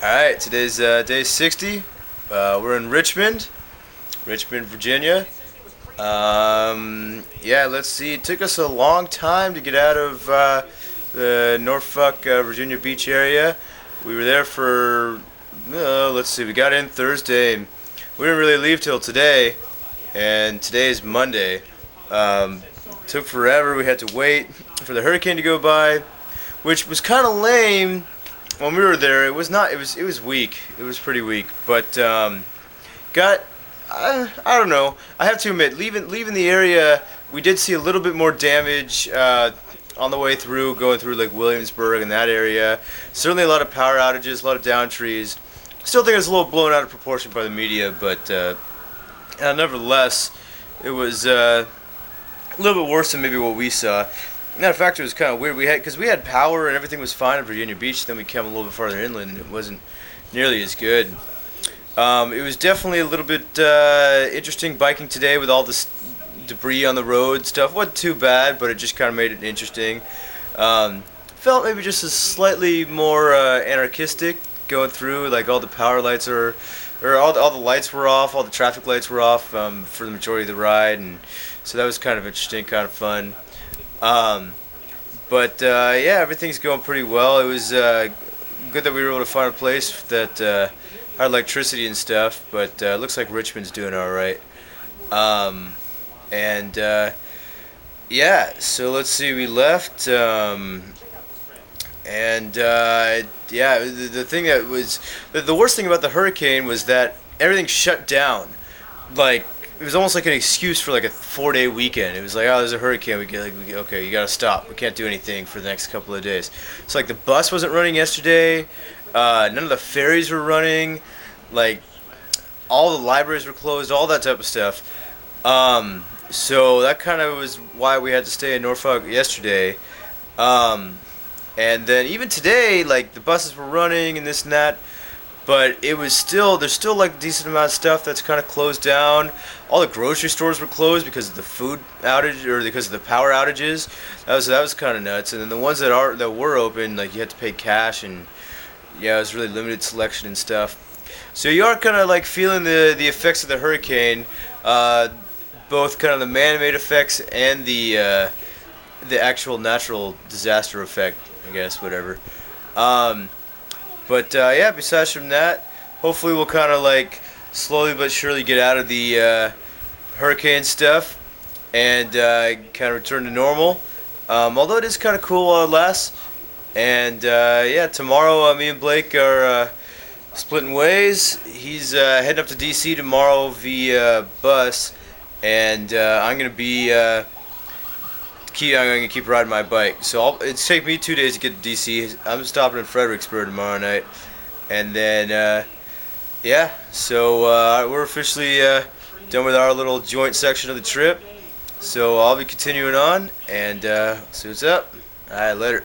Alright, today's day 60. We're in Richmond, Virginia. Yeah, let's see. It took us a long time to get out of the Norfolk, Virginia Beach area. We were there for, let's see, we got in Thursday. We didn't really leave till today, and today is Monday. Took forever. We had to wait for the hurricane to go by, which was kind of lame. When we were there, it was not. It was weak. It was pretty weak. But got. I don't know. I have to admit, leaving the area, we did see a little bit more damage on the way through, going through like Williamsburg and that area. Certainly a lot of power outages, a lot of down trees. Still think it was a little blown out of proportion by the media, but nevertheless, it was a little bit worse than maybe what we saw. Matter of fact, it was kind of weird. We had power and everything was fine in Virginia Beach. Then we came a little bit farther inland, and it wasn't nearly as good. It was definitely a little bit interesting biking today with all this debris on the road. Stuff wasn't too bad, but it just kind of made it interesting. Felt maybe just a slightly more anarchistic going through. Like all the power lights or all the lights were off, all the traffic lights were off for the majority of the ride, and so that was kind of interesting, kind of fun. But yeah, everything's going pretty well. It was good that we were able to find a place that had electricity and stuff. But looks like Richmond's doing all right. And yeah, so let's see. We left, and yeah, the thing that was the worst thing about the hurricane was that everything shut down. Like it was almost like an excuse for like a 4-day weekend. It was like, oh, there's a hurricane. Okay, you gotta stop. We can't do anything for the next couple of days. So like the bus wasn't running yesterday. None of the ferries were running. Like all the libraries were closed. All that type of stuff. So that kind of was why we had to stay in Norfolk yesterday. And then even today, like the buses were running and this and that. But it was there's still like a decent amount of stuff that's kind of closed down. All the grocery stores were closed because of the food outage or because of the power outages. That was kind of nuts. And then the ones that were open, like you had to pay cash, and yeah, it was really limited selection and stuff. So you are kind of like feeling the effects of the hurricane, both kind of the man-made effects and the actual natural disaster effect, I guess, whatever. But yeah, besides from that, hopefully we'll kind of like slowly but surely get out of the hurricane stuff and kind of return to normal. Although it is kind of cool while it lasts. And yeah, tomorrow me and Blake are splitting ways. He's heading up to DC tomorrow via bus, and I'm gonna keep riding my bike. So it's take me 2 days to get to DC. I'm stopping in Fredericksburg tomorrow night, and then yeah. So we're officially done with our little joint section of the trip. So I'll be continuing on and see what's up. All right, later.